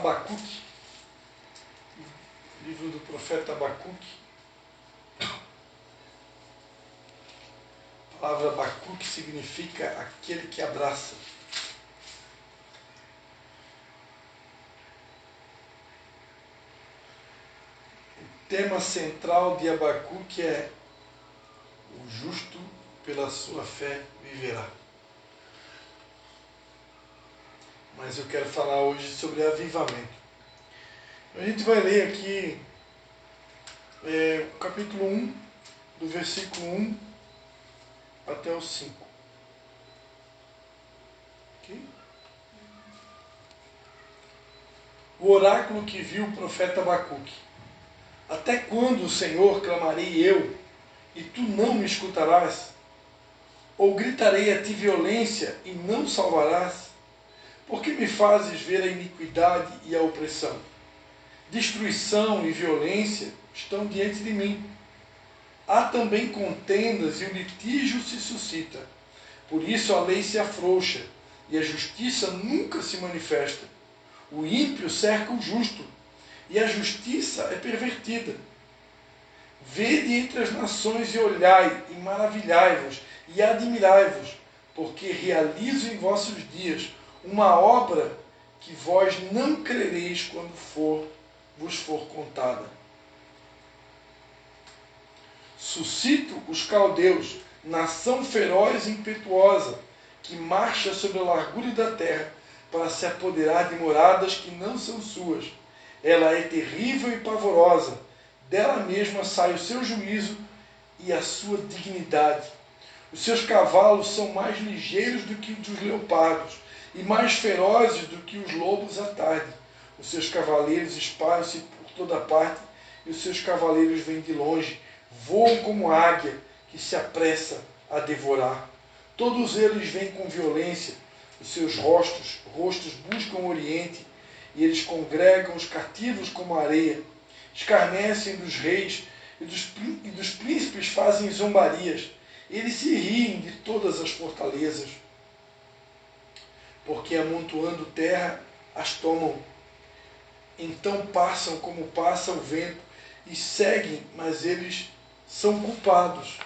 Abacuque, livro do profeta Abacuque. A palavra Abacuque significa aquele que abraça. O tema central de Abacuque é: o justo pela sua fé viverá. Mas eu quero falar hoje sobre avivamento. A gente vai ler aqui o capítulo 1, do versículo 1 até o 5. Okay? O oráculo que viu o profeta Abacuque. Até quando, Senhor, clamarei eu, e tu não me escutarás? Ou gritarei a ti violência, e não salvarás? Por que me fazes ver a iniquidade e a opressão? Destruição e violência estão diante de mim. Há também contendas e o litígio se suscita. Por isso a lei se afrouxa e a justiça nunca se manifesta. O ímpio cerca o justo e a justiça é pervertida. Vede entre as nações e olhai e maravilhai-vos e admirai-vos, porque realizo em vossos dias uma obra que vós não crereis quando vos for contada. Suscito os caldeus, nação feroz e impetuosa, que marcha sobre a largura da terra, para se apoderar de moradas que não são suas. Ela é terrível e pavorosa, dela mesma sai o seu juízo e a sua dignidade. Os seus cavalos são mais ligeiros do que os dos leopardos, e mais ferozes do que os lobos à tarde. Os seus cavaleiros espalham-se por toda parte, e os seus cavaleiros vêm de longe, voam como águia que se apressa a devorar. Todos eles vêm com violência, os seus rostos buscam o oriente, e eles congregam os cativos como areia. Escarnecem dos reis e dos príncipes fazem zombarias. Eles se riem de todas as fortalezas, porque amontoando terra as tomam. Então passam como passa o vento e seguem, mas eles são culpados.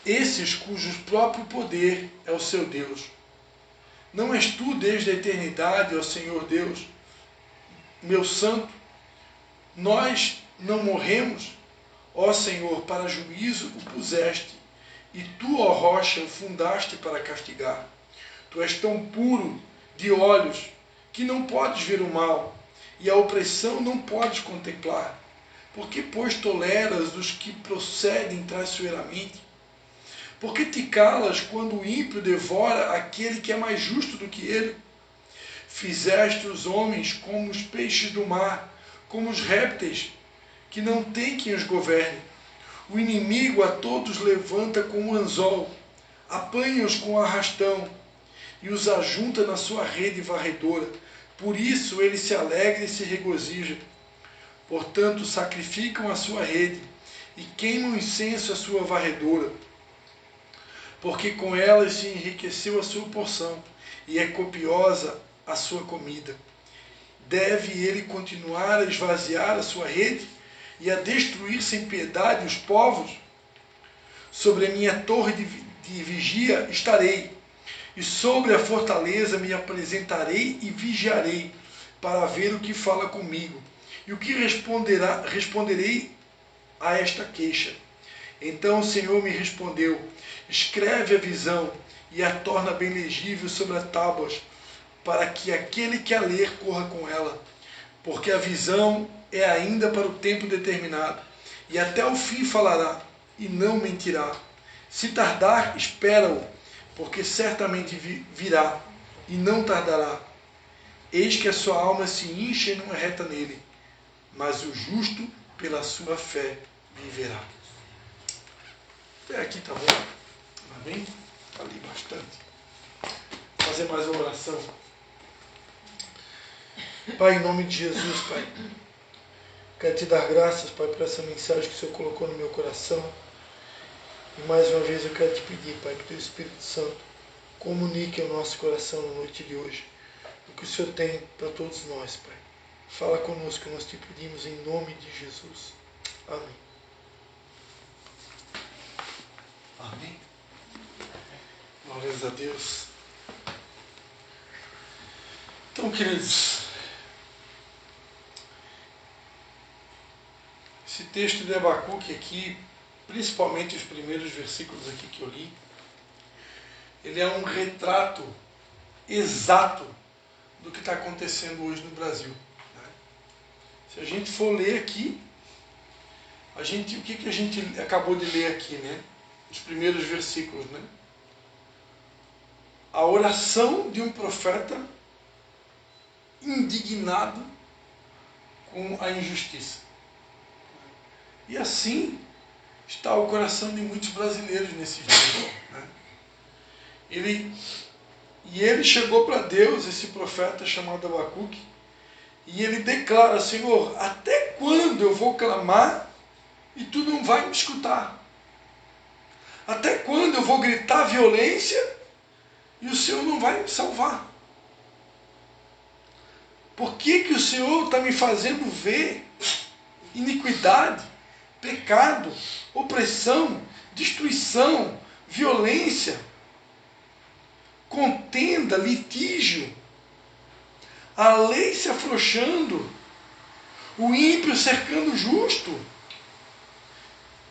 Esses cujo próprio poder é o seu Deus. Não és tu desde a eternidade, ó Senhor Deus, meu santo? Nós não morremos, ó Senhor, para juízo o puseste, e tu, ó rocha, o fundaste para castigar. Tu és tão puro de olhos que não podes ver o mal, e a opressão não podes contemplar. Por que, pois, toleras os que procedem traiçoeiramente? Por que te calas quando o ímpio devora aquele que é mais justo do que ele? Fizeste os homens como os peixes do mar, como os répteis, que não tem quem os governe. O inimigo a todos levanta com um anzol, apanha-os com arrastão, e os ajunta na sua rede varredora. Por isso ele se alegra e se regozija. Portanto, sacrificam a sua rede, e queimam incenso à sua varredora, porque com elas se enriqueceu a sua porção, e é copiosa a sua comida. Deve ele continuar a esvaziar a sua rede e a destruir sem piedade os povos? Sobre a minha torre de vigia estarei, e sobre a fortaleza me apresentarei e vigiarei, para ver o que fala comigo, e o que responderei a esta queixa. Então o Senhor me respondeu: escreve a visão e a torna bem legível sobre as tábuas, para que aquele que a ler corra com ela. Porque a visão é ainda para o tempo determinado, e até o fim falará, e não mentirá. Se tardar, espera-o, porque certamente virá, e não tardará. Eis que a sua alma se incha e não é reta nele, mas o justo pela sua fé viverá. Até aqui tá bom? Amém? Falei bastante. Vou fazer mais uma oração. Pai, em nome de Jesus, Pai, quero te dar graças, Pai, por essa mensagem que o Senhor colocou no meu coração. E mais uma vez eu quero te pedir, Pai, que o Teu Espírito Santo comunique ao nosso coração na noite de hoje o que o Senhor tem para todos nós, Pai. Fala conosco, nós te pedimos em nome de Jesus. Amém. Amém. Glórias a Deus. Então, queridos, esse texto de Abacuque aqui, principalmente os primeiros versículos aqui que eu li, ele é um retrato exato do que está acontecendo hoje no Brasil. Né? Se a gente for ler aqui, o que a gente acabou de ler aqui, né? Os primeiros versículos, né? A oração de um profeta indignado com a injustiça. E assim está o coração de muitos brasileiros nesses dias. Né? Ele chegou para Deus, esse profeta chamado Abacuque, e ele declara: Senhor, até quando eu vou clamar e tu não vai me escutar? Até quando eu vou gritar violência e o Senhor não vai me salvar? Por que o Senhor está me fazendo ver iniquidade, pecado, opressão, destruição, violência, contenda, litígio, a lei se afrouxando, o ímpio cercando o justo,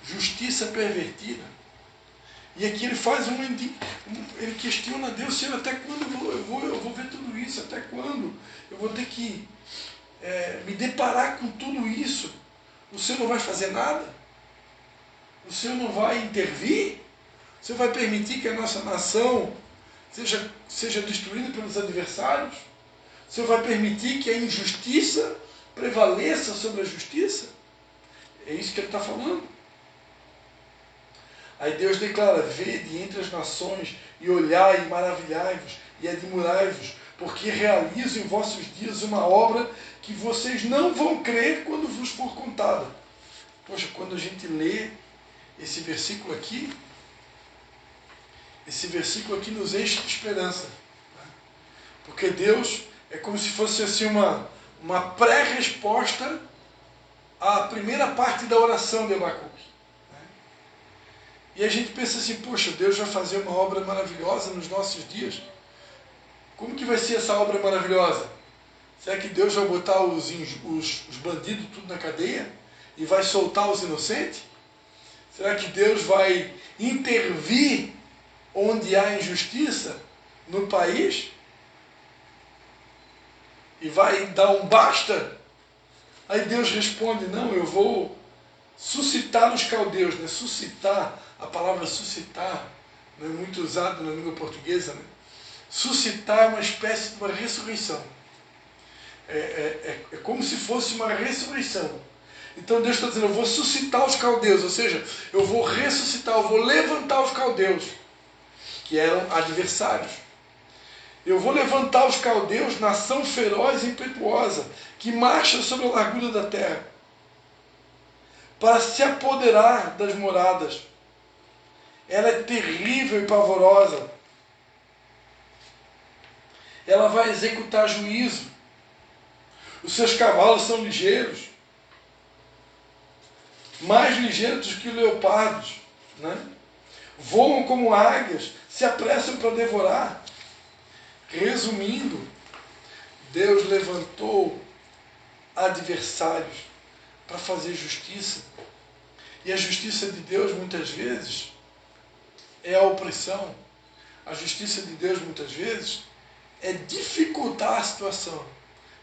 justiça pervertida? E aqui ele faz ele questiona Deus: Senhor, até quando eu vou ver tudo isso? Até quando eu vou ter que me deparar com tudo isso? O Senhor não vai fazer nada? O Senhor não vai intervir? O Senhor vai permitir que a nossa nação seja destruída pelos adversários? O Senhor vai permitir que a injustiça prevaleça sobre a justiça? É isso que ele está falando. Aí Deus declara: vede entre as nações e olhai e maravilhai-vos e admirai-vos, porque realizo em vossos dias uma obra que vocês não vão crer quando vos for contada. Poxa, quando a gente lê esse versículo aqui nos enche de esperança. Porque Deus é como se fosse assim uma pré-resposta à primeira parte da oração de Abacuque. E a gente pensa assim: poxa, Deus vai fazer uma obra maravilhosa nos nossos dias. Como que vai ser essa obra maravilhosa? Será que Deus vai botar os bandidos tudo na cadeia e vai soltar os inocentes? Será que Deus vai intervir onde há injustiça no país? E vai dar um basta? Aí Deus responde: não, eu vou suscitar os caldeus. Né? Suscitar, a palavra suscitar não é muito usada na língua portuguesa. Né? Suscitar é uma espécie de uma ressurreição. É como se fosse uma ressurreição. Então Deus está dizendo: eu vou suscitar os caldeus, ou seja, eu vou ressuscitar, eu vou levantar os caldeus, que eram adversários. Eu vou levantar os caldeus, nação feroz e impetuosa, que marcha sobre a largura da terra, para se apoderar das moradas. Ela é terrível e pavorosa. Ela vai executar juízo. Os seus cavalos são ligeiros, mais ligeiros que leopardos, né? Voam como águias, se apressam para devorar. Resumindo, Deus levantou adversários para fazer justiça. E a justiça de Deus muitas vezes é a opressão. A justiça de Deus muitas vezes é dificultar a situação.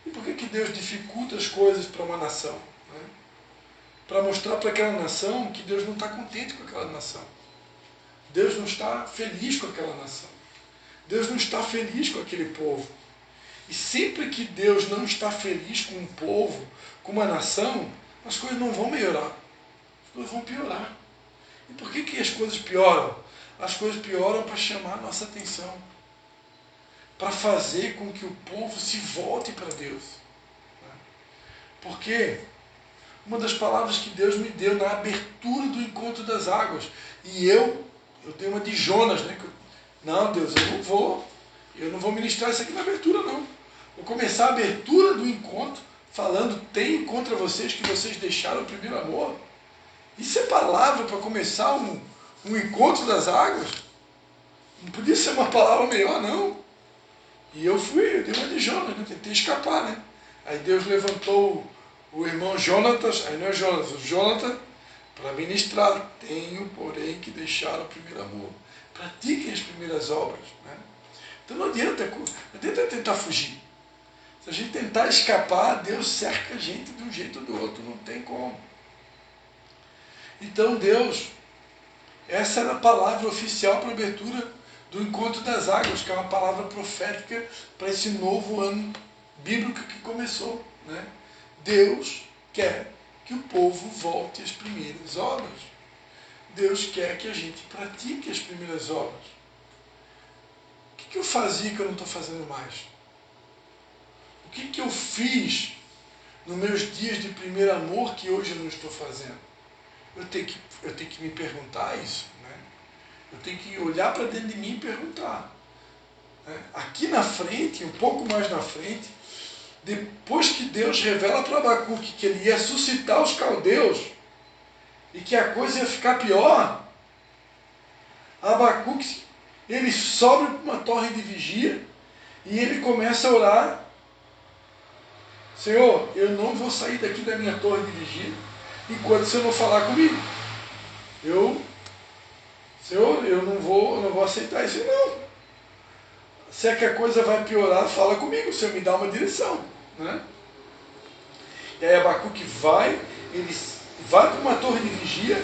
E por que Deus dificulta as coisas para uma nação? Né? Para mostrar para aquela nação que Deus não está contente com aquela nação. Deus não está feliz com aquela nação. Deus não está feliz com aquele povo. E sempre que Deus não está feliz com um povo, com uma nação, as coisas não vão melhorar. As coisas vão piorar. E por que as coisas pioram? As coisas pioram para chamar a nossa atenção. Para fazer com que o povo se volte para Deus. Porque uma das palavras que Deus me deu na abertura do encontro das águas, e eu dei uma de Jonas, né? Não, Deus, eu não vou ministrar isso aqui na abertura, não. Vou começar a abertura do encontro falando, tenho contra vocês que vocês deixaram o primeiro amor. Isso é palavra para começar um encontro das águas? Não podia ser uma palavra melhor, não. E eu dei uma de Jonas, né? Tentei escapar, né? Aí Deus levantou o irmão Jonatas, aí não é Jonas, o Jonathan, para ministrar. Tenho, porém, que deixar o primeiro amor. Pratiquem as primeiras obras, né? Então não adianta tentar fugir. Se a gente tentar escapar, Deus cerca a gente de um jeito ou do outro, não tem como. Então Deus, essa era a palavra oficial para a abertura do Encontro das Águas, que é uma palavra profética para esse novo ano bíblico que começou, né? Deus quer que o povo volte às primeiras obras. Deus quer que a gente pratique as primeiras obras. O que eu fazia que eu não estou fazendo mais? O que eu fiz nos meus dias de primeiro amor que hoje eu não estou fazendo? Eu tenho que me perguntar isso, né? Eu tenho que olhar para dentro de mim e perguntar. Né? Aqui na frente, um pouco mais na frente, depois que Deus revela para Abacuque que ele ia suscitar os caldeus e que a coisa ia ficar pior, Abacuque, ele sobe para uma torre de vigia e ele começa a orar: Senhor, eu não vou sair daqui da minha torre de vigia enquanto você não falar comigo. Senhor, eu não vou aceitar isso não. Se é que a coisa vai piorar, fala comigo, o Senhor me dá uma direção, né? E aí Abacuque ele vai para uma torre de vigia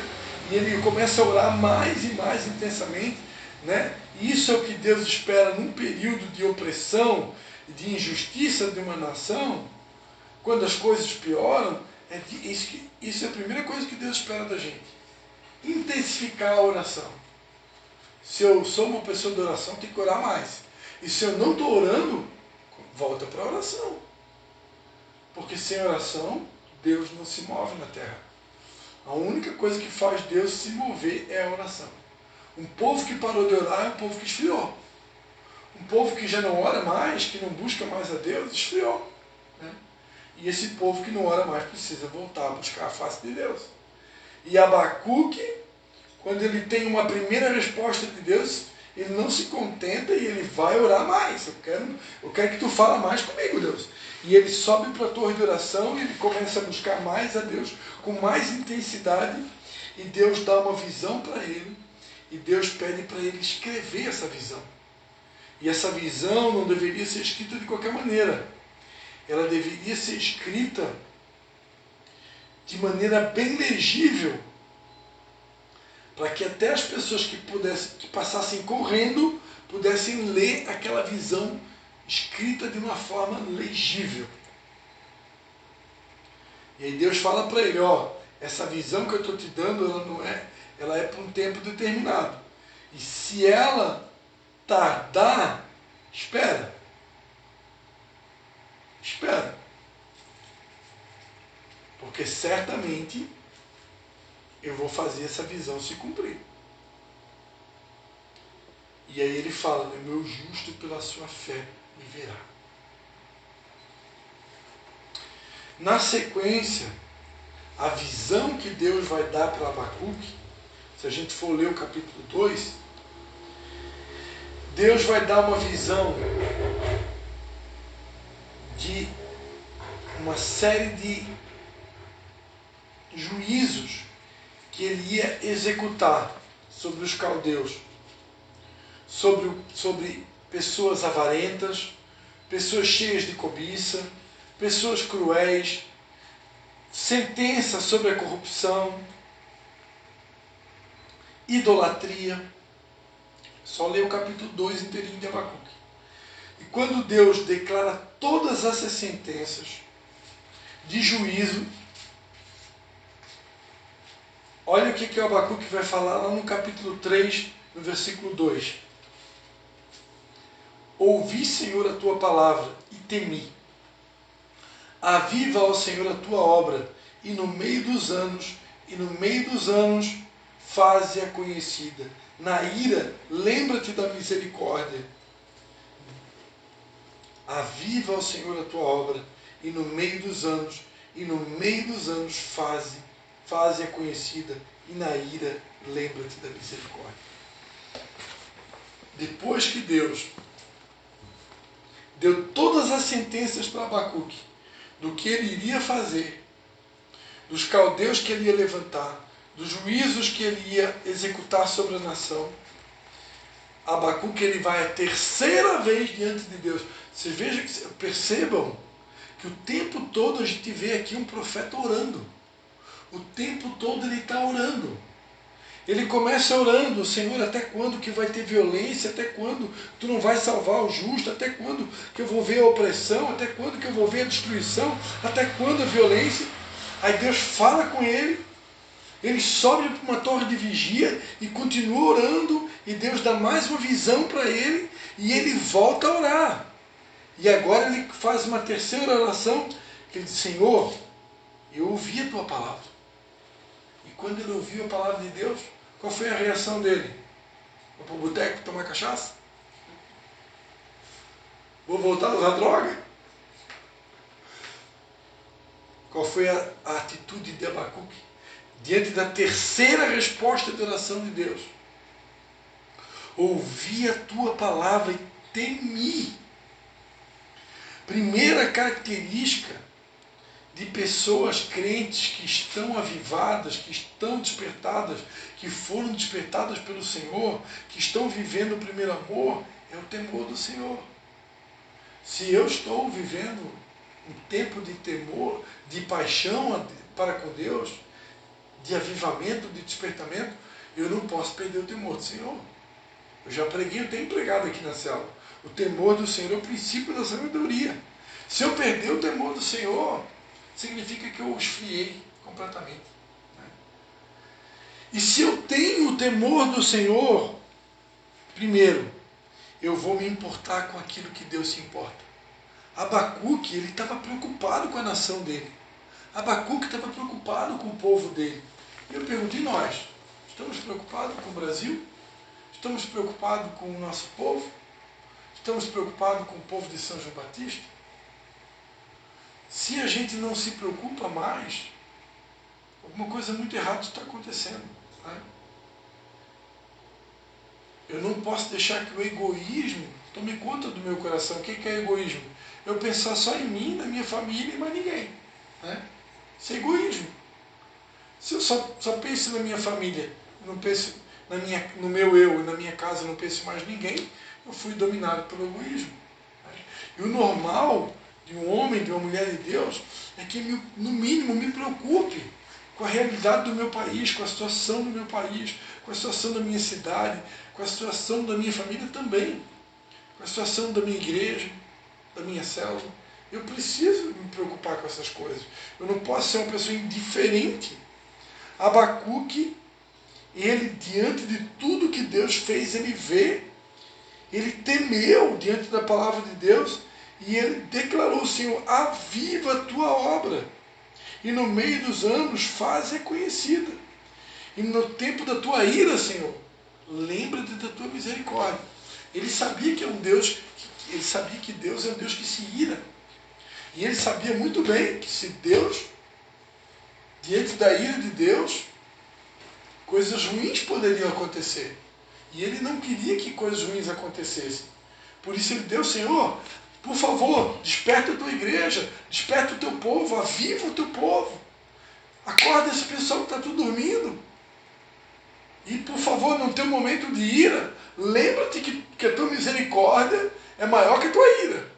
e ele começa a orar mais e mais intensamente, né? E isso é o que Deus espera num período de opressão, de injustiça de uma nação. Quando as coisas pioram, isso é a primeira coisa que Deus espera da gente. Intensificar a oração. Se eu sou uma pessoa de oração, tem que orar mais. E se eu não estou orando, volta para a oração. Porque sem oração, Deus não se move na terra. A única coisa que faz Deus se mover é a oração. Um povo que parou de orar é um povo que esfriou. Um povo que já não ora mais, que não busca mais a Deus, esfriou. Né? E esse povo que não ora mais precisa voltar a buscar a face de Deus. E Abacuque, quando ele tem uma primeira resposta de Deus, ele não se contenta e ele vai orar mais. Eu quero que tu fala mais comigo, Deus. E ele sobe para a torre de oração e ele começa a buscar mais a Deus com mais intensidade. E Deus dá uma visão para ele. E Deus pede para ele escrever essa visão. E essa visão não deveria ser escrita de qualquer maneira. Ela deveria ser escrita de maneira bem legível, para que até as pessoas que passassem correndo pudessem ler aquela visão escrita de uma forma legível. E aí Deus fala para ele: essa visão que eu estou te dando, ela é para um tempo determinado. E se ela tardar, espera. Porque certamente eu vou fazer essa visão se cumprir. E aí ele fala: meu justo pela sua fé viverá. Na sequência, a visão que Deus vai dar para Abacuque, se a gente for ler o capítulo 2, Deus vai dar uma visão de uma série de juízos que ele ia executar sobre os caldeus, sobre pessoas avarentas, pessoas cheias de cobiça, pessoas cruéis, sentença sobre a corrupção, idolatria. Só ler o capítulo 2 inteirinho de Abacuque. E quando Deus declara todas essas sentenças de juízo, olha o que o Abacuque vai falar lá no capítulo 3, no versículo 2. Ouvi, Senhor, a tua palavra e temi. Aviva, ó Senhor, a tua obra, e no meio dos anos, faze-a conhecida. Na ira, lembra-te da misericórdia. Aviva, ó Senhor, a tua obra, e no meio dos anos, faze-a conhecida, e na ira lembra-te da misericórdia. Depois que Deus deu todas as sentenças para Abacuque, do que ele iria fazer, dos caldeus que ele ia levantar, dos juízos que ele ia executar sobre a nação, Abacuque ele vai a terceira vez diante de Deus. Vocês percebam que o tempo todo a gente vê aqui um profeta orando. O tempo todo ele está orando. Ele começa orando: Senhor, até quando que vai ter violência? Até quando tu não vai salvar o justo? Até quando que eu vou ver a opressão? Até quando que eu vou ver a destruição? Até quando a violência? Aí Deus fala com ele, ele sobe para uma torre de vigia e continua orando, e Deus dá mais uma visão para ele, e ele volta a orar. E agora ele faz uma terceira oração, que ele diz: Senhor, eu ouvi a tua palavra. E quando ele ouviu a palavra de Deus, qual foi a reação dele? Vou para o boteco tomar cachaça? Vou voltar a usar droga? Qual foi a atitude de Abacuque diante da terceira resposta de oração de Deus? Ouvi a tua palavra e temi. Primeira característica de pessoas crentes que estão avivadas, que estão despertadas, que foram despertadas pelo Senhor, que estão vivendo o primeiro amor, é o temor do Senhor. Se eu estou vivendo um tempo de temor, de paixão para com Deus, de avivamento, de despertamento, eu não posso perder o temor do Senhor. Eu já preguei, eu tenho pregado aqui na célula. O temor do Senhor é o princípio da sabedoria. Se eu perder o temor do Senhor, significa que eu esfriei completamente. E se eu tenho o temor do Senhor, primeiro, eu vou me importar com aquilo que Deus se importa. Abacuque, ele estava preocupado com a nação dele. Abacuque estava preocupado com o povo dele. E eu pergunto: e nós? Estamos preocupados com o Brasil? Estamos preocupados com o nosso povo? Estamos preocupados com o povo de São João Batista? Se a gente não se preocupa mais, alguma coisa muito errada está acontecendo. Né? Eu não posso deixar que o egoísmo tome conta do meu coração. O que é egoísmo? Eu pensar só em mim, na minha família e mais ninguém. Né? Isso é egoísmo. Se eu só penso na minha família, não penso no meu eu, na minha casa, não penso mais em ninguém, eu fui dominado pelo egoísmo. Né? E o normal de um homem, de uma mulher de Deus, é que no mínimo me preocupe com a realidade do meu país, com a situação do meu país, com a situação da minha cidade, com a situação da minha família também, com a situação da minha igreja, da minha célula. Eu preciso me preocupar com essas coisas. Eu não posso ser uma pessoa indiferente. Abacuque, ele, diante de tudo que Deus fez, ele vê, ele temeu diante da palavra de Deus, e ele declarou: Senhor, aviva a tua obra, e no meio dos anos faze-a conhecida. E no tempo da tua ira, Senhor, lembra-te da tua misericórdia. Ele sabia que é um Deus, ele sabia que Deus é um Deus que se ira. E ele sabia muito bem que se Deus, diante da ira de Deus, coisas ruins poderiam acontecer. E ele não queria que coisas ruins acontecessem. Por isso ele deu: Senhor, por favor, desperta a tua igreja, desperta o teu povo, aviva o teu povo. Acorda esse pessoal que está tudo dormindo. E, por favor, no teu momento de ira, lembra-te que a tua misericórdia é maior que a tua ira.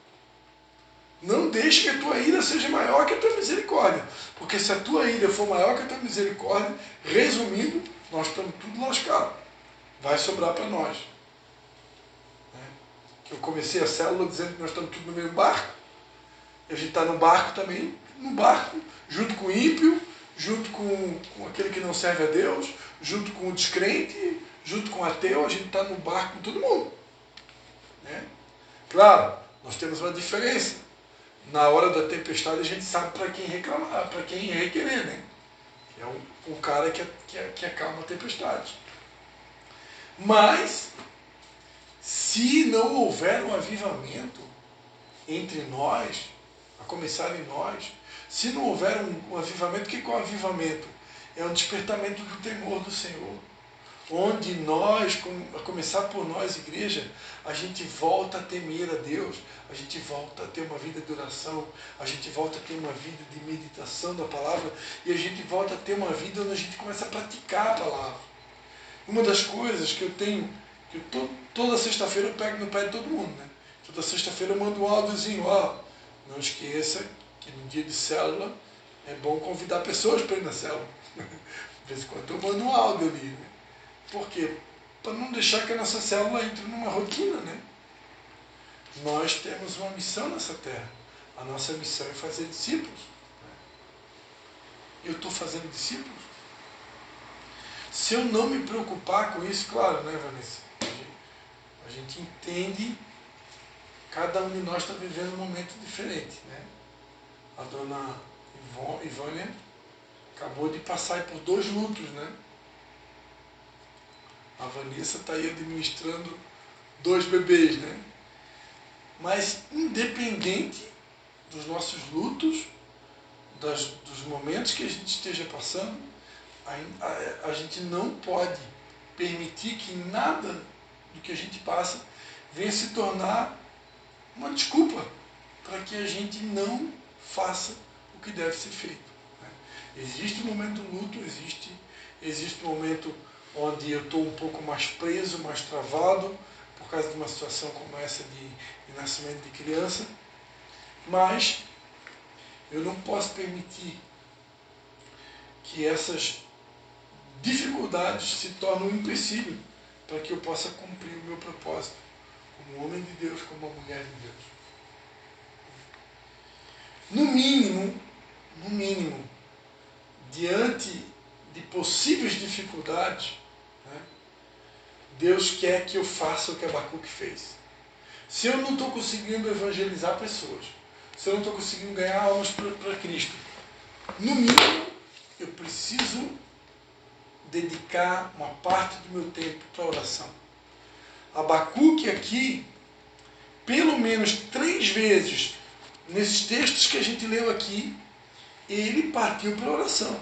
Não deixe que a tua ira seja maior que a tua misericórdia. Porque se a tua ira for maior que a tua misericórdia, resumindo, nós estamos tudo lascados. Vai sobrar para nós. Eu comecei a célula dizendo que nós estamos tudo no mesmo barco. A gente está no barco também, junto com o ímpio, junto com aquele que não serve a Deus, junto com o descrente, junto com o ateu, a gente está no barco com todo mundo. Né? Claro, nós temos uma diferença. Na hora da tempestade a gente sabe para quem reclamar, para quem requerer, né? É o cara que acalma a tempestade. Mas, se não houver um avivamento entre nós, a começar em nós. Se não houver um avivamento, o que é o avivamento? É um despertamento do temor do Senhor. Onde nós, a começar por nós, igreja, a gente volta a temer a Deus, a gente volta a ter uma vida de oração, a gente volta a ter uma vida de meditação da palavra e a gente volta a ter uma vida onde a gente começa a praticar a palavra. Uma das coisas que eu tenho, toda sexta-feira eu pego no pé de todo mundo, né? Toda sexta-feira eu mando um áudiozinho, não esqueça que no dia de célula é bom convidar pessoas para ir na célula. De vez em quando eu mando um áudio ali, né? Por quê? Para não deixar que a nossa célula entre numa rotina, né? Nós temos uma missão nessa terra. A nossa missão é fazer discípulos. Eu estou fazendo discípulos? Se eu não me preocupar com isso, claro, né, Vanessa? A gente entende, cada um de nós está vivendo um momento diferente, né? A dona Ivânia acabou de passar por 2 lutos, né? A Vanessa está aí administrando 2 bebês, né? Mas independente dos nossos lutos, dos momentos que a gente esteja passando, a gente não pode permitir que nada do que a gente passa venha se tornar uma desculpa para que a gente não faça o que deve ser feito. Né? Existe um momento do luto, existe um momento onde eu estou um pouco mais preso, mais travado, por causa de uma situação como essa de nascimento de criança, mas eu não posso permitir que essas dificuldades se tornem um empecilho para que eu possa cumprir o meu propósito como homem de Deus, como uma mulher de Deus. No mínimo, diante de possíveis dificuldades, né, Deus quer que eu faça o que Abacuque fez. Se eu não estou conseguindo evangelizar pessoas, se eu não estou conseguindo ganhar almas para Cristo, no mínimo, eu preciso dedicar uma parte do meu tempo para oração. Abacuque aqui, pelo menos 3 vezes, nesses textos que a gente leu aqui, ele partiu para a oração.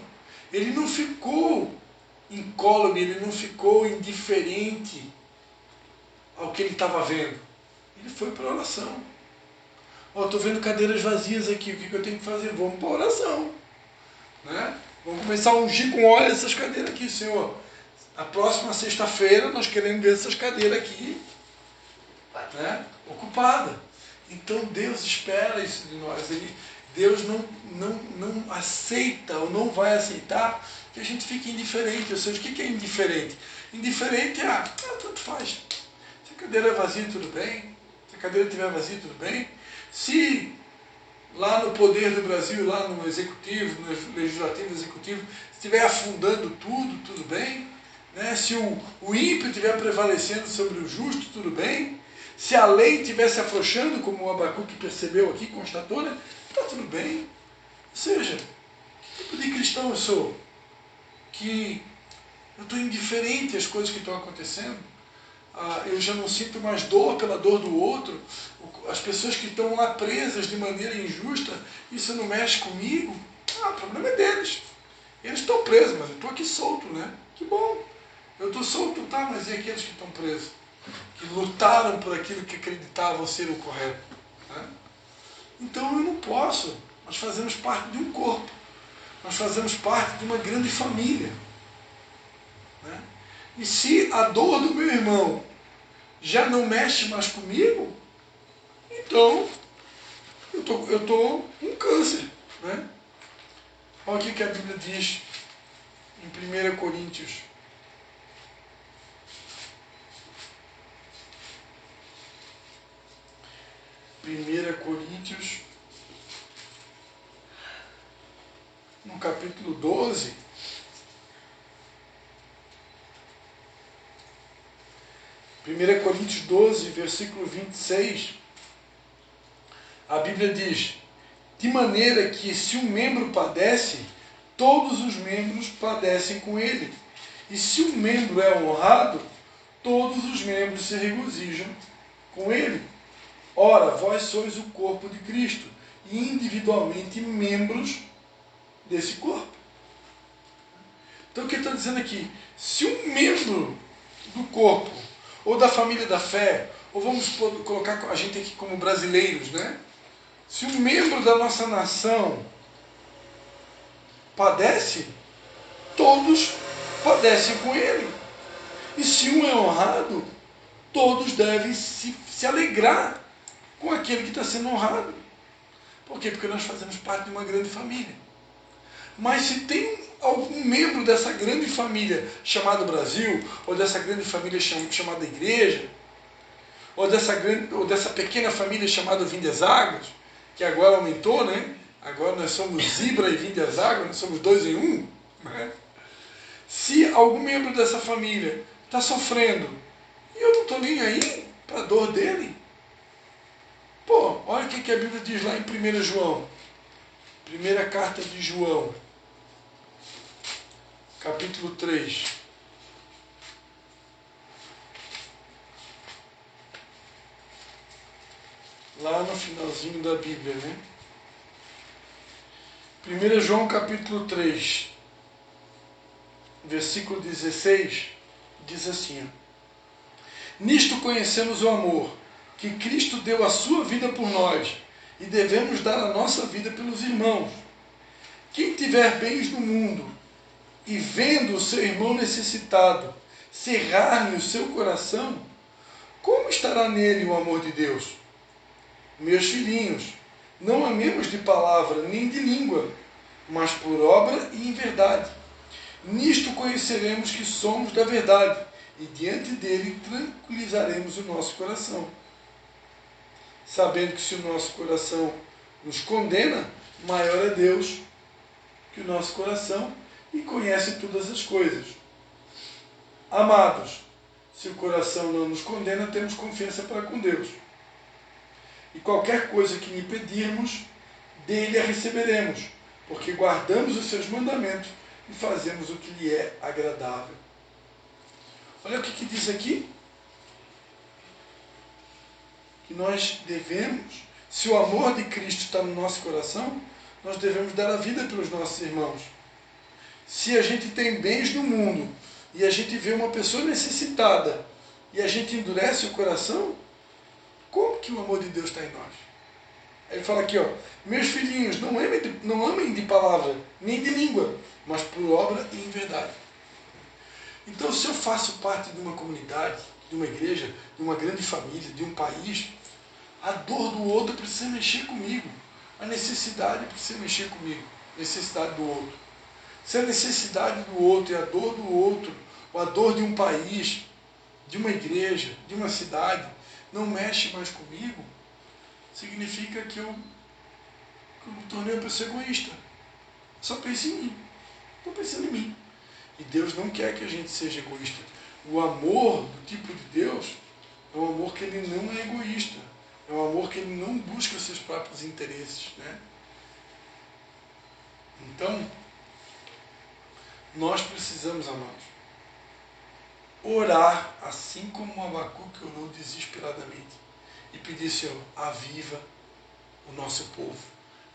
Ele não ficou incólume, ele não ficou indiferente ao que ele estava vendo. Ele foi para a oração. Estou vendo cadeiras vazias aqui, o que eu tenho que fazer? Vamos para a oração. Né? Vamos começar a ungir com óleo essas cadeiras aqui, Senhor. Na próxima sexta-feira nós queremos ver essas cadeiras aqui, né, ocupadas. Então Deus espera isso de nós. Deus não aceita ou não vai aceitar que a gente fique indiferente. Ou seja, o que é indiferente? Indiferente é, tanto faz. Se a cadeira é vazia, tudo bem. Se a cadeira estiver vazia, tudo bem. Se lá no poder do Brasil, lá no executivo, no legislativo executivo, estiver afundando tudo bem. Né? Se o ímpio estiver prevalecendo sobre o justo, tudo bem. Se a lei estiver se afrouxando, como o Abacuque percebeu aqui, constatou, né? Está tudo bem. Ou seja, que tipo de cristão eu sou? Que eu estou indiferente às coisas que estão acontecendo. Eu já não sinto mais dor pela dor do outro. As pessoas que estão lá presas de maneira injusta, isso não mexe comigo. O problema é deles. Eles estão presos, mas eu estou aqui solto, né? Que bom. Eu estou solto, tá, mas e aqueles que estão presos? Que lutaram por aquilo que acreditavam ser o correto. Né? Então eu não posso. Nós fazemos parte de um corpo. Nós fazemos parte de uma grande família. Né? E se a dor do meu irmão já não mexe mais comigo, então eu estou com câncer. Né? Olha o que a Bíblia diz em 1 Coríntios. 1 Coríntios, no capítulo 12, Coríntios 12, versículo 26, a Bíblia diz: de maneira que se um membro padece, todos os membros padecem com ele. E se um membro é honrado, todos os membros se regozijam com ele. Ora, vós sois o corpo de Cristo, e individualmente membros desse corpo. Então o que ele está dizendo aqui? Se um membro do corpo, ou da família da fé, ou vamos colocar a gente aqui como brasileiros, né? Se um membro da nossa nação padece, todos padecem com ele. E se um é honrado, todos devem se alegrar com aquele que está sendo honrado. Por quê? Porque nós fazemos parte de uma grande família. Mas se tem algum membro dessa grande família chamada Brasil, ou dessa grande família chamada Igreja, ou dessa pequena família chamada Vinde às Águas, que agora aumentou, né? Agora nós somos Zibra e Vinde às Águas, nós somos 2 em 1. Né? Se algum membro dessa família está sofrendo, e eu não estou nem aí para a dor dele, pô, olha o que a Bíblia diz lá em 1 João. Primeira carta de João, capítulo 3. Lá no finalzinho da Bíblia, né? 1 João capítulo 3, versículo 16, diz assim: nisto conhecemos o amor, que Cristo deu a sua vida por nós, e devemos dar a nossa vida pelos irmãos. Quem tiver bens no mundo, e vendo o seu irmão necessitado, cerrar-lhe o seu coração, como estará nele o amor de Deus? Meus filhinhos, não amemos de palavra nem de língua, mas por obra e em verdade. Nisto conheceremos que somos da verdade, e diante dele tranquilizaremos o nosso coração. Sabendo que se o nosso coração nos condena, maior é Deus que o nosso coração, e conhece todas as coisas. Amados, se o coração não nos condena, temos confiança para com Deus. E qualquer coisa que lhe pedirmos, dele a receberemos, porque guardamos os seus mandamentos e fazemos o que lhe é agradável. Olha o que diz aqui. Que nós devemos, se o amor de Cristo está no nosso coração, nós devemos dar a vida pelos nossos irmãos. Se a gente tem bens no mundo e a gente vê uma pessoa necessitada e a gente endurece o coração, como que o amor de Deus está em nós? Aí ele fala aqui, ó, meus filhinhos, não amem de palavra, nem de língua, mas por obra e em verdade. Então, se eu faço parte de uma comunidade, de uma igreja, de uma grande família, de um país, a dor do outro precisa mexer comigo. A necessidade precisa mexer comigo. Necessidade do outro. Se a necessidade do outro e a dor do outro, ou a dor de um país, de uma igreja, de uma cidade, não mexe mais comigo, significa que eu me tornei uma pessoa egoísta. Só penso em mim. Estou pensando em mim. E Deus não quer que a gente seja egoísta. O amor do tipo de Deus é um amor que ele não é egoísta. É um amor que ele não busca os seus próprios interesses. Né? Então, nós precisamos, amados, orar assim como Abacuque orou desesperadamente e pedir, Senhor, aviva o nosso povo.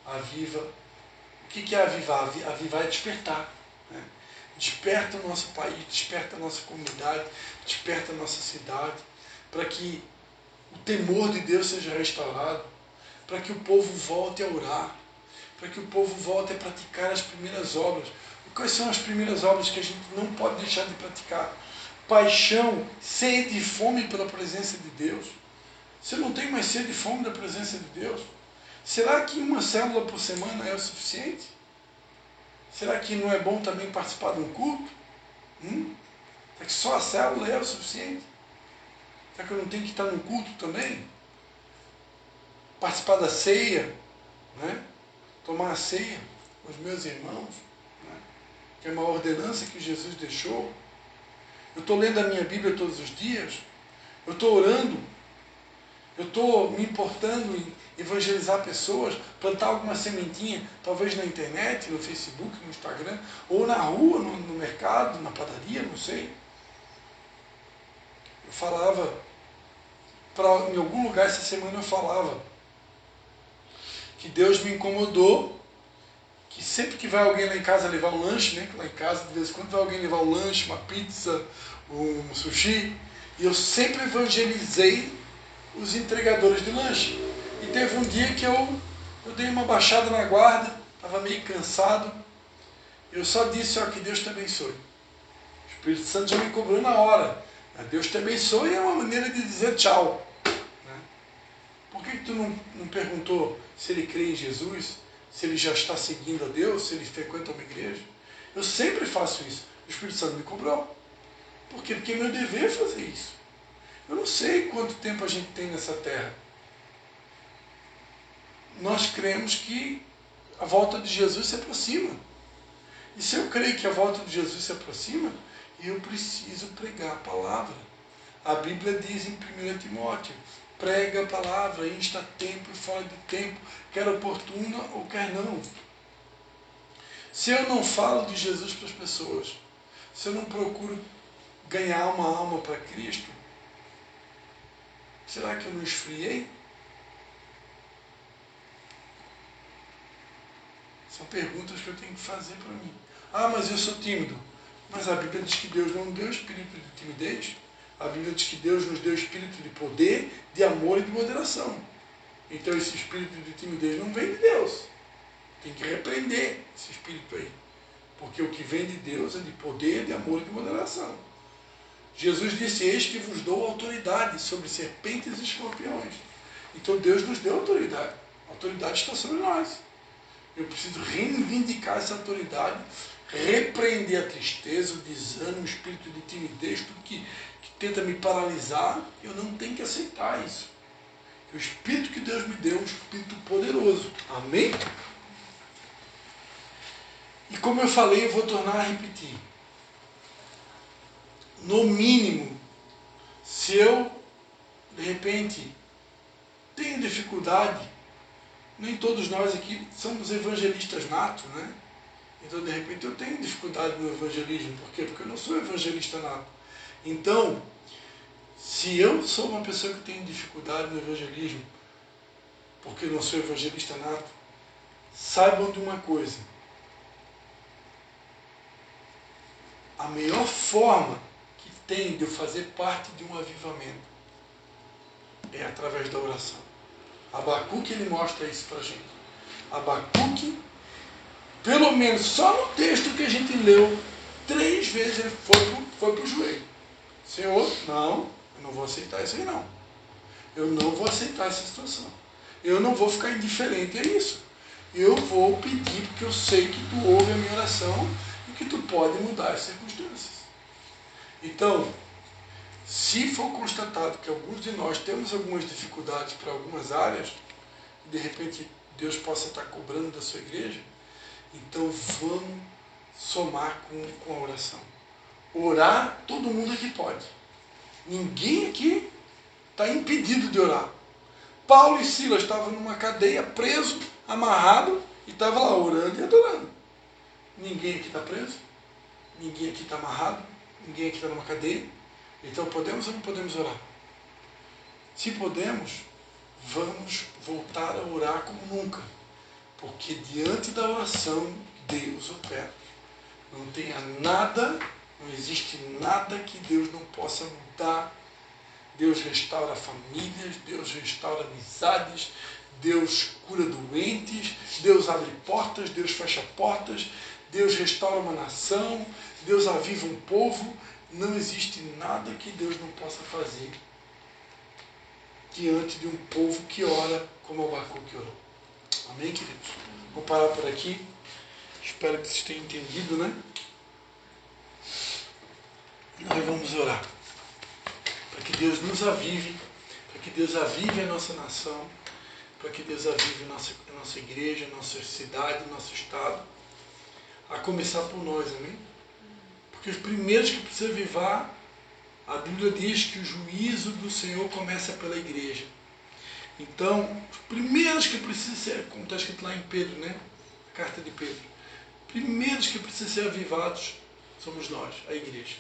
Aviva. O que é avivar? Avivar é despertar. Né? Desperta o nosso país, desperta a nossa comunidade, desperta a nossa cidade, para que o temor de Deus seja restaurado, para que o povo volte a orar, para que o povo volte a praticar as primeiras obras. Quais são as primeiras obras que a gente não pode deixar de praticar? Paixão, sede e fome pela presença de Deus. Você não tem mais sede e fome da presença de Deus? Será que uma célula por semana é o suficiente? Será que não é bom também participar de um culto? Será que só a célula é o suficiente? Será que eu não tenho que estar no culto também? Participar da ceia, né? Tomar a ceia com os meus irmãos, né? Que é uma ordenança que Jesus deixou. Eu estou lendo a minha Bíblia todos os dias, eu estou orando, eu estou me importando em evangelizar pessoas, plantar alguma sementinha, talvez na internet, no Facebook, no Instagram, ou na rua, no mercado, na padaria, não sei. Eu falava, em algum lugar essa semana eu falava que Deus me incomodou, que sempre que vai alguém lá em casa levar um lanche, né? Lá em casa, de vez em quando vai alguém levar um lanche, uma pizza, um sushi, e eu sempre evangelizei os entregadores de lanche. E teve um dia que eu dei uma baixada na guarda, estava meio cansado, eu só disse, ó, que Deus te abençoe. O Espírito Santo já me cobrou na hora. Deus te abençoe é uma maneira de dizer tchau. Né? Por que tu não perguntou se ele crê em Jesus, se ele já está seguindo a Deus, se ele frequenta uma igreja? Eu sempre faço isso. O Espírito Santo me cobrou. Por quê? Porque é meu dever fazer isso. Eu não sei quanto tempo a gente tem nessa terra. Nós cremos que a volta de Jesus se aproxima. E se eu creio que a volta de Jesus se aproxima, eu preciso pregar a palavra. A Bíblia diz em 1 Timóteo, prega a palavra, insta a tempo e fora de tempo, quer oportuna ou quer não. Se eu não falo de Jesus para as pessoas, se eu não procuro ganhar uma alma para Cristo, será que eu não esfriei? São perguntas que eu tenho que fazer para mim. Ah, mas eu sou tímido. Mas a Bíblia diz que Deus não deu espírito de timidez. A Bíblia diz que Deus nos deu espírito de poder, de amor e de moderação. Então esse espírito de timidez não vem de Deus. Tem que repreender esse espírito aí. Porque o que vem de Deus é de poder, de amor e de moderação. Jesus disse, eis que vos dou autoridade sobre serpentes e escorpiões. Então Deus nos deu autoridade. A autoridade está sobre nós. Eu preciso reivindicar essa autoridade, repreender a tristeza, o desânimo, o espírito de timidez, tudo que tenta me paralisar. Eu não tenho que aceitar isso. O espírito que Deus me deu é um espírito poderoso. Amém? E como eu falei, eu vou tornar a repetir. No mínimo, se eu, de repente, tenho dificuldade, nem todos nós aqui somos evangelistas natos, né? Então, de repente, eu tenho dificuldade no evangelismo. Por quê? Porque eu não sou evangelista nato. Então, se eu sou uma pessoa que tem dificuldade no evangelismo, porque eu não sou evangelista nato, saibam de uma coisa. A melhor forma que tem de eu fazer parte de um avivamento é através da oração. Abacuque, ele mostra isso para a gente. Abacuque, pelo menos só no texto que a gente leu, 3 vezes ele foi para o joelho. Senhor, não, eu não vou aceitar isso aí não. Eu não vou aceitar essa situação. Eu não vou ficar indiferente a isso. Eu vou pedir, porque eu sei que tu ouve a minha oração e que tu pode mudar as circunstâncias. Então, se for constatado que alguns de nós temos algumas dificuldades para algumas áreas, de repente Deus possa estar cobrando da sua igreja, então vamos somar com a oração. Orar, todo mundo aqui pode. Ninguém aqui está impedido de orar. Paulo e Silas estavam numa cadeia, preso, amarrado, e estavam lá orando e adorando. Ninguém aqui está preso, ninguém aqui está amarrado, ninguém aqui está numa cadeia. Então podemos ou não podemos orar? Se podemos, vamos voltar a orar como nunca. Porque diante da oração, Deus opera. Não tenha nada, não existe nada que Deus não possa mudar. Deus restaura famílias, Deus restaura amizades, Deus cura doentes, Deus abre portas, Deus fecha portas, Deus restaura uma nação, Deus aviva um povo. Não existe nada que Deus não possa fazer diante de um povo que ora como Abacuque orou. Amém, queridos? Vou parar por aqui. Espero que vocês tenham entendido, né? Nós vamos orar. Para que Deus nos avive, para que Deus avive a nossa nação, para que Deus avive a nossa igreja, a nossa cidade, o nosso estado. A começar por nós, amém? Porque os primeiros que precisam avivar, a Bíblia diz que o juízo do Senhor começa pela igreja. Então, os primeiros que precisam ser, como está escrito lá em Pedro, né? A carta de Pedro. Primeiros que precisam ser avivados somos nós, a igreja.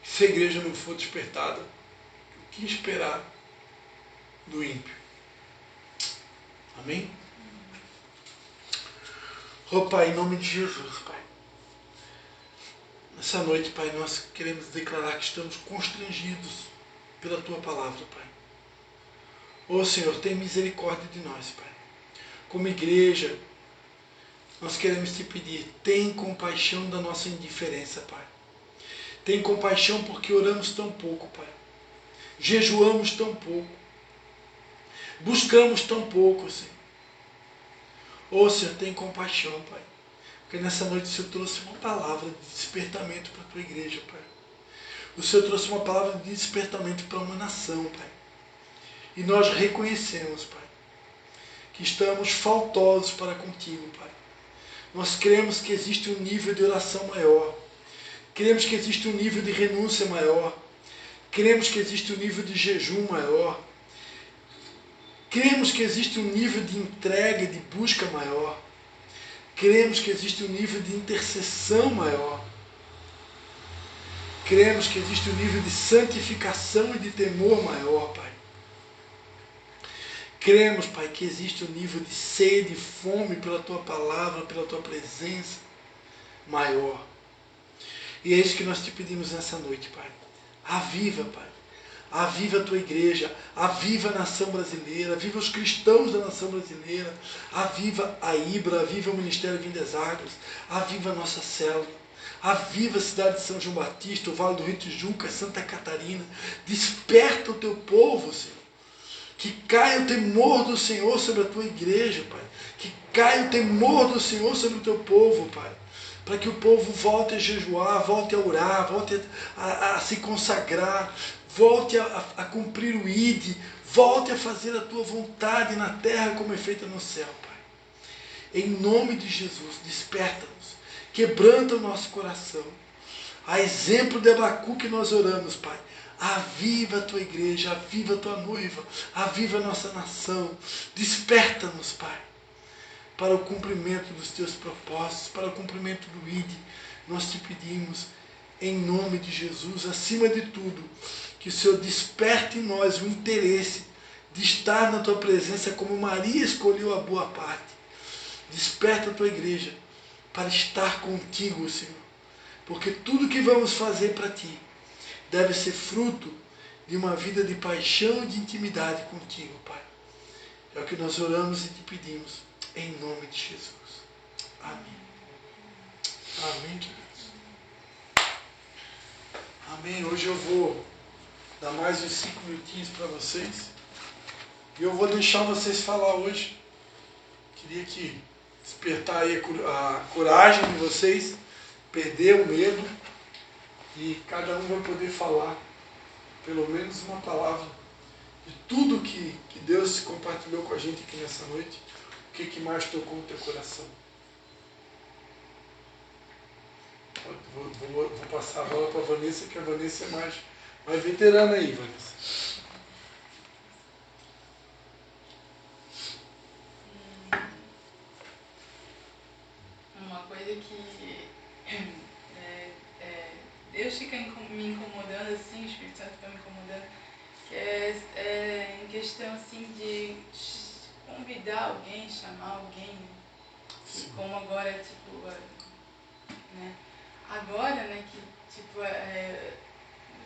Se a igreja não for despertada, o que esperar do ímpio? Amém? Oh, Pai, em nome de Jesus, Pai. Nessa noite, Pai, nós queremos declarar que estamos constrangidos pela Tua palavra, Pai. Oh, Senhor, tem misericórdia de nós, Pai. Como igreja, nós queremos te pedir, tem compaixão da nossa indiferença, Pai. Tem compaixão porque oramos tão pouco, Pai. Jejuamos tão pouco. Buscamos tão pouco, Senhor. Oh, Senhor, tem compaixão, Pai. Porque nessa noite o Senhor trouxe uma palavra de despertamento para a Tua igreja, Pai. O Senhor trouxe uma palavra de despertamento para uma nação, Pai. E nós reconhecemos, Pai, que estamos faltosos para contigo, Pai. Nós cremos que existe um nível de oração maior. Cremos que existe um nível de renúncia maior. Cremos que existe um nível de jejum maior. Cremos que existe um nível de entrega e de busca maior. Cremos que existe um nível de intercessão maior. Cremos que existe um nível de santificação e de temor maior, Pai. Cremos, Pai, que existe um nível de sede e fome pela Tua palavra, pela Tua presença maior. E é isso que nós te pedimos nessa noite, Pai. Aviva, Pai. Aviva a Tua igreja, aviva a nação brasileira, aviva os cristãos da nação brasileira, aviva a Ibra, aviva o Ministério Vindas Águas, aviva a nossa célula, aviva a cidade de São João Batista, o Vale do Rio Tijuca, Santa Catarina. Desperta o Teu povo, Senhor. Que caia o temor do Senhor sobre a Tua igreja, Pai. Que caia o temor do Senhor sobre o Teu povo, Pai. Para que o povo volte a jejuar, volte a orar, volte a se consagrar, volte a cumprir o ID, volte a fazer a Tua vontade na terra como é feita no céu, Pai. Em nome de Jesus, desperta-nos, quebranta o nosso coração. A exemplo de Abacuque nós oramos, Pai. Aviva a Tua igreja, aviva a Tua noiva, aviva a nossa nação. Desperta-nos, Pai, para o cumprimento dos Teus propósitos, para o cumprimento do ID. Nós te pedimos, em nome de Jesus, acima de tudo, que o Senhor desperte em nós o interesse de estar na Tua presença como Maria escolheu a boa parte. Desperta a Tua igreja para estar contigo, Senhor. Porque tudo que vamos fazer para Ti deve ser fruto de uma vida de paixão e de intimidade contigo, Pai. É o que nós oramos e te pedimos, em nome de Jesus. Amém. Amém, queridos. Amém. Hoje eu vou dar mais uns 5 minutinhos para vocês. E eu vou deixar vocês falar hoje. Queria que despertar aí a coragem de vocês, perder o medo. E cada um vai poder falar pelo menos uma palavra de tudo que Deus compartilhou com a gente aqui nessa noite. O que mais tocou no teu coração? Vou passar a bola para a Vanessa, que a Vanessa é mais veterana aí, Vanessa. Uma coisa que Deus fica me incomodando assim, o Espírito Santo fica me incomodando, que é em questão assim de convidar alguém, chamar alguém, que como agora, tipo, né? Agora, né, que tipo,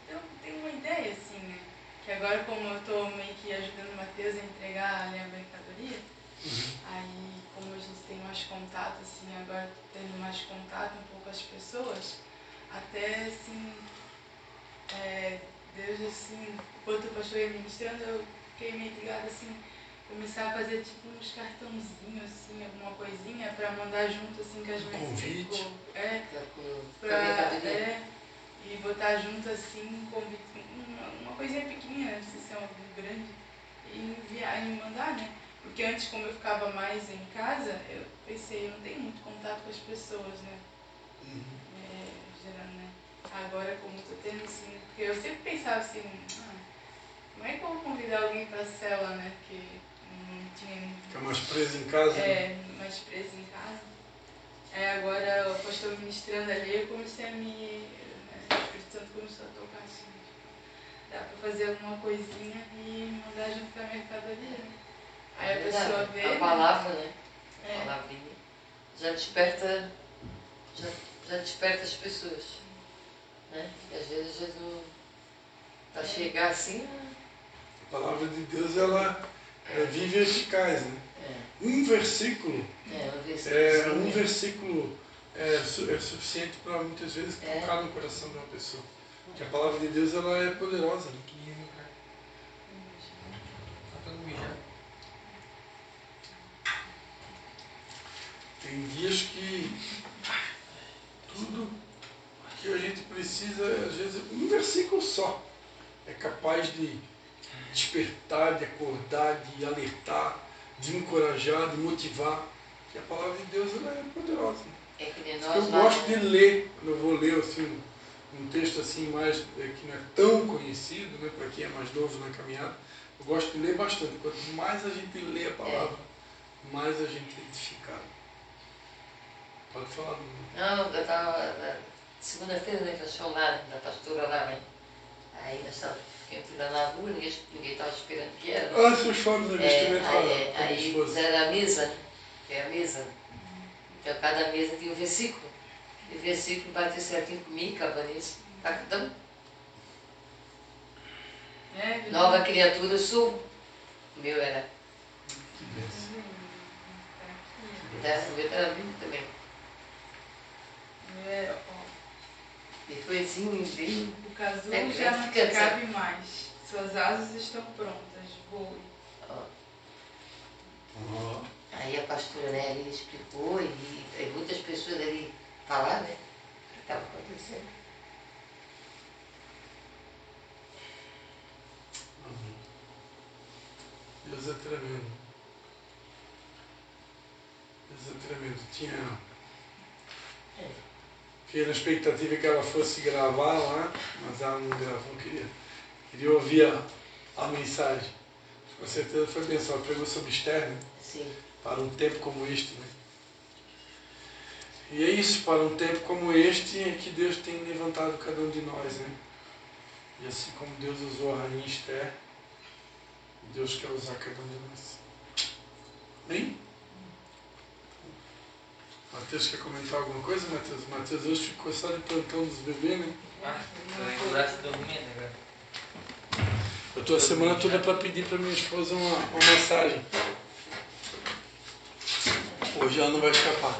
eu tenho uma ideia assim, né? Que agora como eu tô meio que ajudando o Matheus a entregar ali a mercadoria, aí como a gente tem mais contato, assim, agora tendo mais contato um pouco com as pessoas, até assim, Deus assim, enquanto o pastor ia ministrando, eu fiquei meio ligada assim, começar a fazer tipo uns cartãozinhos, assim, alguma coisinha pra mandar junto assim com as convite. E botar junto assim, uma coisinha pequenininha, não precisa ser algo grande, e enviar e mandar, né? Porque antes, como eu ficava mais em casa, eu pensei, eu não tenho muito contato com as pessoas, né? Gerando, né? Agora, como estou tendo, assim, porque eu sempre pensava assim, como é que eu vou convidar alguém para a célula, né? Porque não tinha... Fica mais preso em casa? Mais preso em casa. Agora, o pastor ministrando ali, eu comecei a o Espírito Santo começou a tocar assim, tipo, dá para fazer alguma coisinha e mandar junto com a mercadoria, né? Aí a pessoa vê... A palavra, né? A palavrinha. já desperta, já desperta as pessoas. Né? E às vezes a gente não, para chegar assim. A palavra de Deus, ela é viva e eficaz, né? Um versículo é suficiente para muitas vezes tocar no coração de uma pessoa. Porque a palavra de Deus, ela é poderosa. Né? Tem dias que tudo que a gente precisa, às vezes, um versículo só é capaz de despertar, de acordar, de alertar, de encorajar, de motivar. Porque a palavra de Deus, ela é poderosa. É que nem Eu gosto de ler, quando eu vou ler assim, um texto assim mais, que não é tão conhecido, né, para quem é mais novo na caminhada, eu gosto de ler bastante. Quanto mais a gente lê a palavra, mais a gente é edificado. Pode falar. Não, eu estava, segunda-feira, né, que eu chamada da pastora lá, né? Aí nós estávamos lá na rua, ninguém estava esperando que era. Ah, seus fotos do vestimento aí fizeram a mesa, que é a mesa. Então cada mesa tinha um versículo. E o versículo bateu certinho comigo, Vanessa. Então, nova criatura sou. O meu era. O meu era lindo também. Depois bem. O casulo já não te cabe mais. Suas asas estão prontas. Voe. Aí a pastora, né, ali explicou e muitas pessoas ali falaram, né, o que estava acontecendo. Deus é tremendo. Deus é tremendo. Fiquei na expectativa que ela fosse gravar lá, mas ela não gravou, queria ouvir a mensagem. Com certeza foi abençoado. Pregou sobre Esther, né? Sim. Para um tempo como este, né? E é isso, para um tempo como este é que Deus tem levantado cada um de nós, né? E assim como Deus usou a rainha Esther, Deus quer usar cada um de nós. Bem? Matheus quer comentar alguma coisa, Matheus? Matheus hoje ficou só de plantão dos bebês, né? O braço dormindo agora. Eu estou a semana toda para pedir para minha esposa uma massagem. Hoje ela não vai escapar.